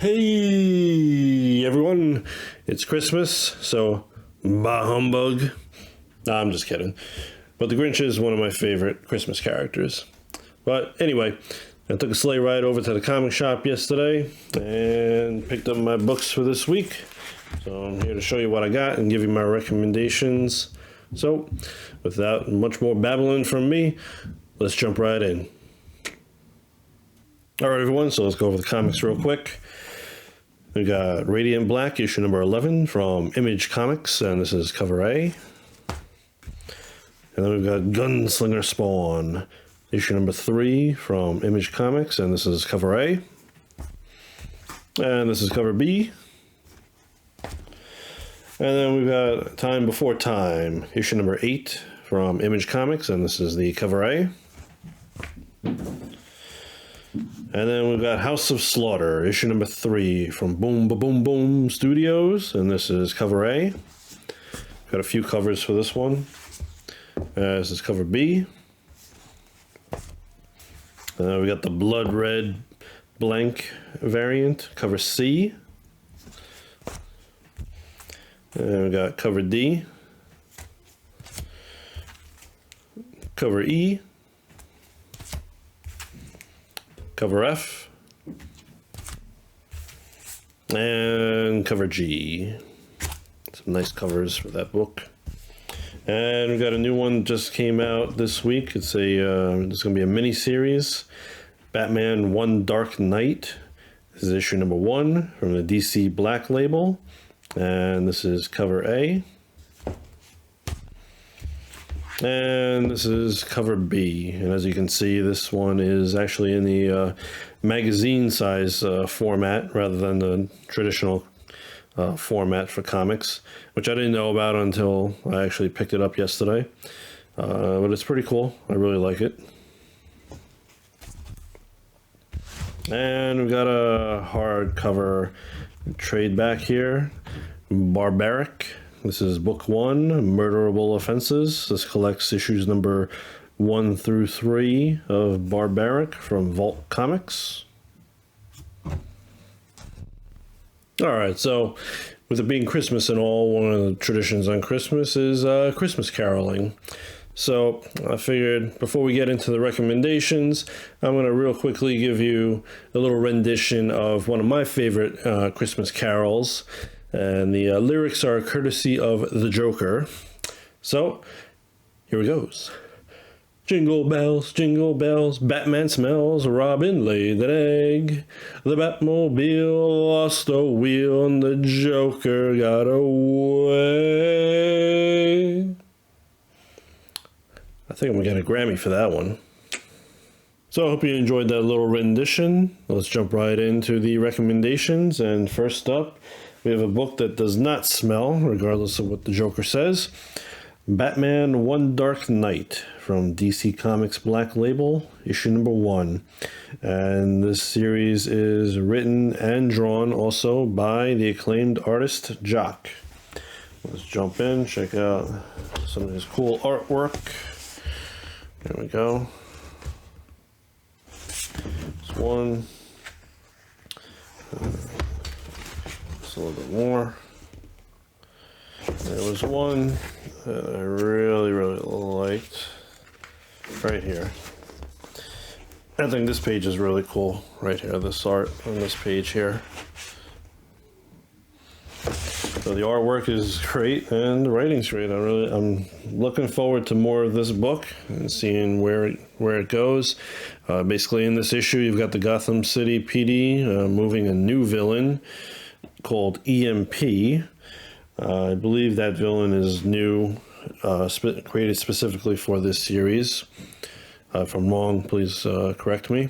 Hey everyone, it's Christmas, so bah humbug. Nah, I'm just kidding. But the Grinch is one of my favorite Christmas characters. But anyway, I took a sleigh ride over to the comic shop yesterday and picked up my books for this week. So I'm here to show you what I got and give you my recommendations. So without much more babbling from me, let's jump right in. Alright everyone, so let's go over the comics real quick. We got Radiant Black, issue number 11 from Image Comics, and this is cover A. And then we've got Gunslinger Spawn, issue number 3 from Image Comics, and this is cover A. And this is cover B. And then we've got Time Before Time, issue number 8 from Image Comics, and this is the cover A. And then we've got House of Slaughter, issue number 3 from Boom Ba Boom Boom Studios, and this is cover A. Got a few covers for this one. This is cover B. And then we got the Blood Red Blank variant, cover C. And we got cover D. Cover E. Cover F, and cover G. Some nice covers for that book. And we got a new one just came out this week. It's going to be a mini series, Batman One Dark Knight. This is issue number 1 from the DC Black label, and this is cover A. And this is cover B, and as you can see, this one is actually in the magazine size format rather than the traditional format for comics, which I didn't know about until I actually picked it up yesterday. But it's pretty cool. I really like it. And we've got a hardcover trade back here, Barbaric. This is book 1, Murderable Offenses. This collects issues number 1 through 3 of Barbaric from Vault Comics. Alright, so with it being Christmas and all, one of the traditions on Christmas is Christmas caroling. So I figured before we get into the recommendations, I'm going to real quickly give you a little rendition of one of my favorite Christmas carols. And the lyrics are courtesy of the Joker. So, here it goes. Jingle bells, Batman smells, Robin laid an egg. The Batmobile lost a wheel and the Joker got away. I think I'm gonna get a Grammy for that one. So I hope you enjoyed that little rendition. Let's jump right into the recommendations. And first up, we have a book that does not smell, regardless of what the Joker says. Batman One Dark Knight from DC Comics Black Label, issue number 1. And this series is written and drawn also by the acclaimed artist Jock. Let's jump in, check out some of his cool artwork. There we go. This one. A little bit more. There was one that I really liked right here. I think this page is really cool right here, this art on this page here. So the artwork is great and the writing's great. I'm looking forward to more of this book and seeing where it goes. Basically in this issue you've got the Gotham City PD moving a new villain called EMP. I believe that villain is new, created specifically for this series. If I'm wrong, please correct me.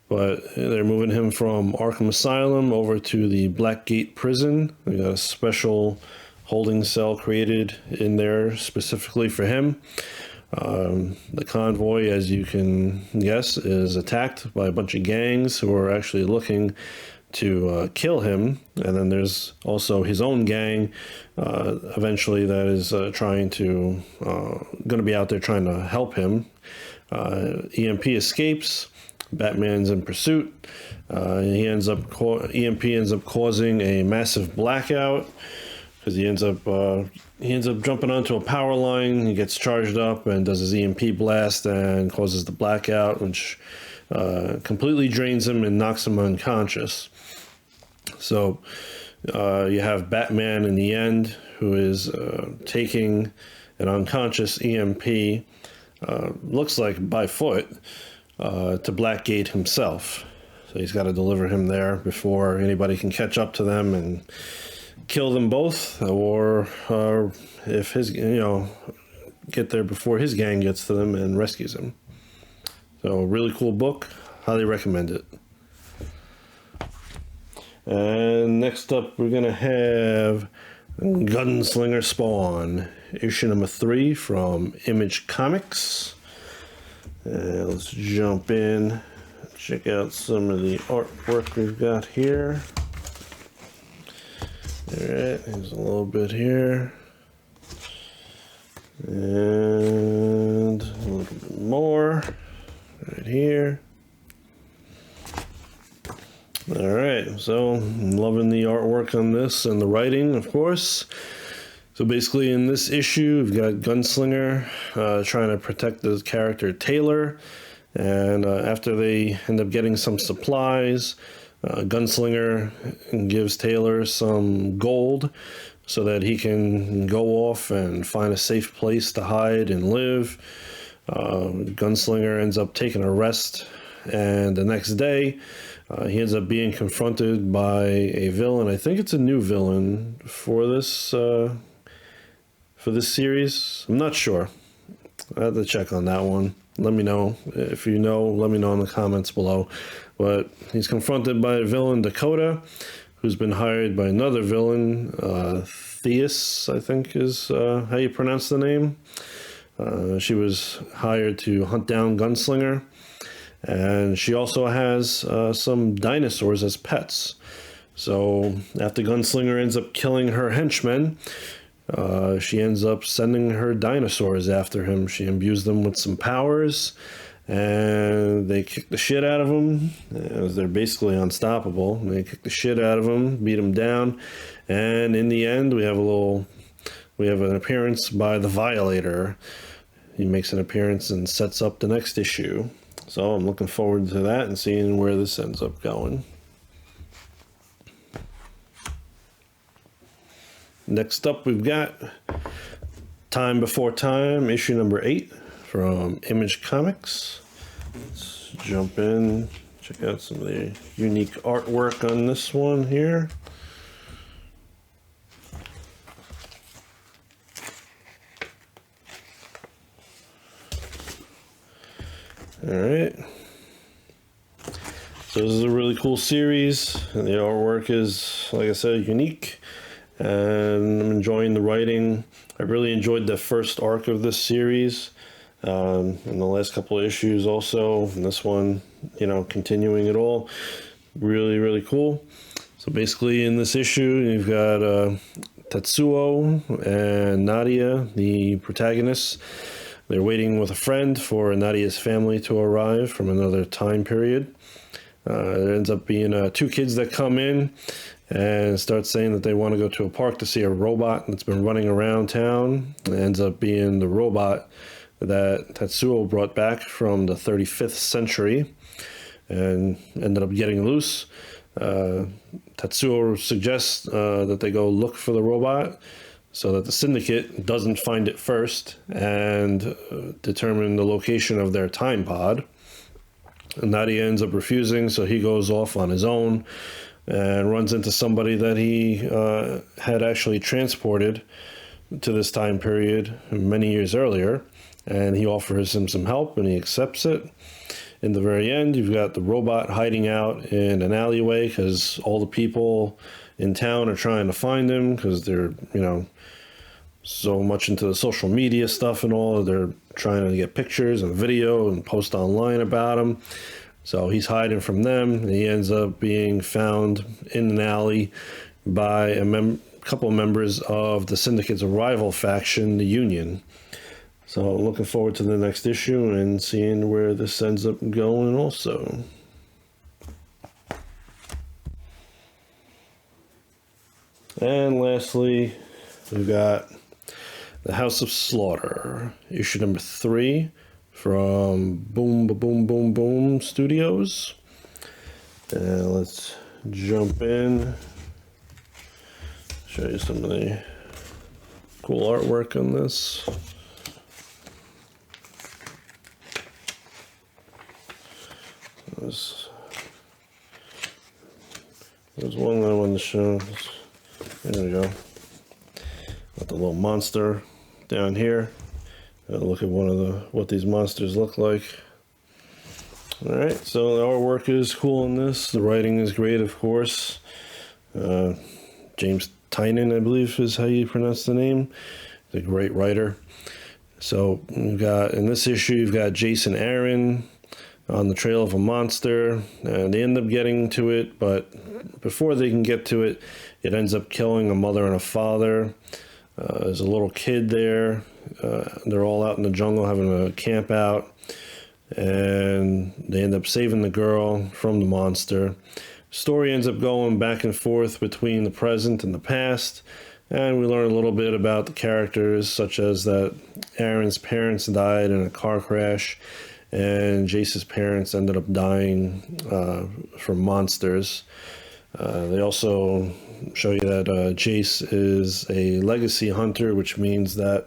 But they're moving him from Arkham Asylum over to the Blackgate Prison. They got a special holding cell created in there specifically for him. The convoy, as you can guess, is attacked by a bunch of gangs who are actually looking to kill him, and then there's also his own gang eventually that is going to be out there trying to help him. EMP escapes, Batman's in pursuit. EMP ends up causing a massive blackout because he ends up jumping onto a power line. He gets charged up and does his EMP blast and causes the blackout, which completely drains him and knocks him unconscious. So you have Batman in the end, who is taking an unconscious EMP, looks like by foot, to Blackgate himself. So he's got to deliver him there before anybody can catch up to them and kill them both, or if his, get there before his gang gets to them and rescues him. So really cool book, highly recommend it. And next up we're gonna have Gunslinger Spawn, issue number 3 from Image Comics. Let's jump in, check out some of the artwork we've got here. Alright, here's a little bit here. And a little bit more right here. Alright, so I'm loving the artwork on this and the writing, of course. So basically in this issue, we've got Gunslinger trying to protect the character Taylor. And after they end up getting some supplies, Gunslinger gives Taylor some gold so that he can go off and find a safe place to hide and live. Gunslinger ends up taking a rest, and the next day he ends up being confronted by a villain. I think it's a new villain for this series. I'm not sure. I have to check on that one. Let me know if you know. Let me know in the comments below. But he's confronted by a villain, Dakota, who's been hired by another villain, Theus, I think is how you pronounce the name. She was hired to hunt down Gunslinger, and she also has some dinosaurs as pets. So after Gunslinger ends up killing her henchmen, she ends up sending her dinosaurs after him. She imbues them with some powers, and they kick the shit out of him, as they're basically unstoppable. They kick the shit out of him, beat him down, and in the end, we have an appearance by the Violator. He makes an appearance and sets up the next issue. So I'm looking forward to that and seeing where this ends up going. Next up, we've got Time Before Time, issue number 8 from Image Comics. Let's jump in, check out some of the unique artwork on this one here. Alright. So this is a really cool series, and the artwork is, like I said, unique. And I'm enjoying the writing. I really enjoyed the first arc of this series, and the last couple of issues also, and this one, continuing it all. Really cool. So basically in this issue, you've got Tetsuo and Nadia, the protagonists. They're waiting with a friend for Nadia's family to arrive from another time period. There ends up being 2 kids that come in and start saying that they want to go to a park to see a robot that's been running around town. It ends up being the robot that Tetsuo brought back from the 35th century and ended up getting loose. Tetsuo suggests that they go look for the robot so that the syndicate doesn't find it first and determine the location of their time pod. And Nadia ends up refusing, so he goes off on his own and runs into somebody that he had actually transported to this time period many years earlier, and he offers him some help, and he accepts it. In the very end, you've got the robot hiding out in an alleyway because all the people in town are trying to find him because they're, so much into the social media stuff and all. They're trying to get pictures and video and post online about him. So he's hiding from them, and he ends up being found in an alley by a couple of members of the Syndicate's rival faction, the Union. So I'm looking forward to the next issue and seeing where this ends up going also. And lastly, we've got The House of Slaughter, issue number 3 from Boom Boom Boom Boom Studios. And let's jump in, show you some of the cool artwork on this. There's one that I wanted to show. There we go. Got the little monster down here. Look at what these monsters look like. All right, so the artwork is cool in this. The writing is great, of course. James Tynion, I believe, is how you pronounce the name. He's a great writer. So we've got in this issue, you've got Jason Aaron on the trail of a monster, and they end up getting to it, but before they can get to it, it ends up killing a mother and a father. There's a little kid there. They're all out in the jungle having a camp out, and they end up saving the girl from the monster. Story ends up going back and forth between the present and the past, and we learn a little bit about the characters, such as that Aaron's parents died in a car crash, and Jace's parents ended up dying from monsters. They also show you that Jace is a legacy hunter, which means that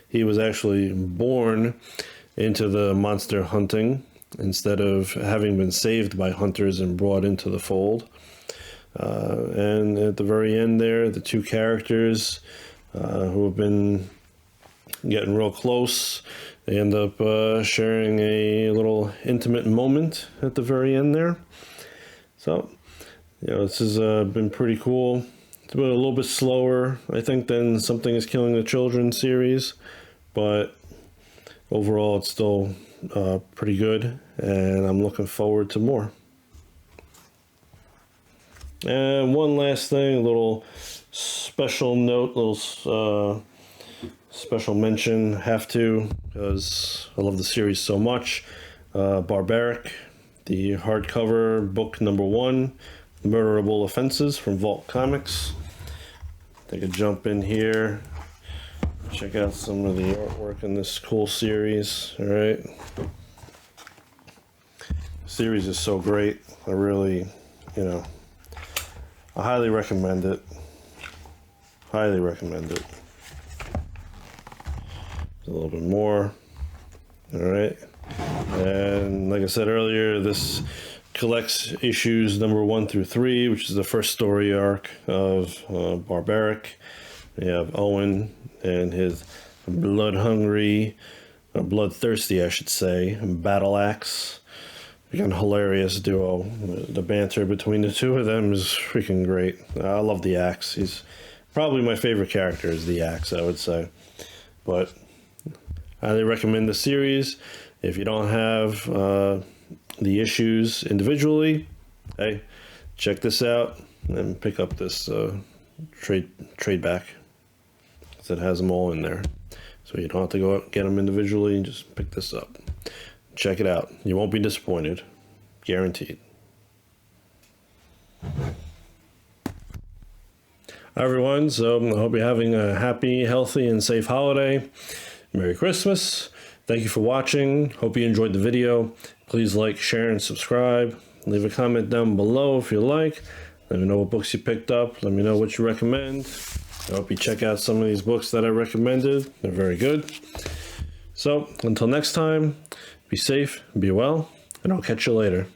he was actually born into the monster hunting instead of having been saved by hunters and brought into the fold. And at the very end there, the two characters who have been getting real close, they end up sharing a little intimate moment at the very end there. So, you know, this has been pretty cool. It's been a little bit slower, I think, than Something is Killing the Children series, but overall it's still pretty good, and I'm looking forward to more. And one last thing, a little special note, little special mention, have to, because I love the series so much. Barbaric, the hardcover book number 1, Murderable Offenses from Vault Comics. Take a jump in here, check out some of the artwork in this cool series. All right, the series is so great. I really, I highly recommend it. Highly recommend it. A little bit more. All right, and like I said earlier, this collects issues number 1 through 3, which is the first story arc of Barbaric. You have Owen and his bloodthirsty, I should say, battle axe. Again, hilarious duo. The banter between the two of them is freaking great. I love the axe. He's probably my favorite character is the axe, I would say. But I highly recommend the series. If you don't have the issues individually, hey, check this out and pick up this trade back, because it has them all in there. So you don't have to go out and get them individually, just pick this up. Check it out. You won't be disappointed. Guaranteed. Hi everyone, so I hope you're having a happy, healthy, and safe holiday. Merry Christmas. Thank you for watching. Hope you enjoyed the video. Please like, share, and subscribe. Leave a comment down below if you like. Let me know what books you picked up. Let me know what you recommend. I hope you check out some of these books that I recommended. They're very good. So, until next time, be safe, be well, and I'll catch you later.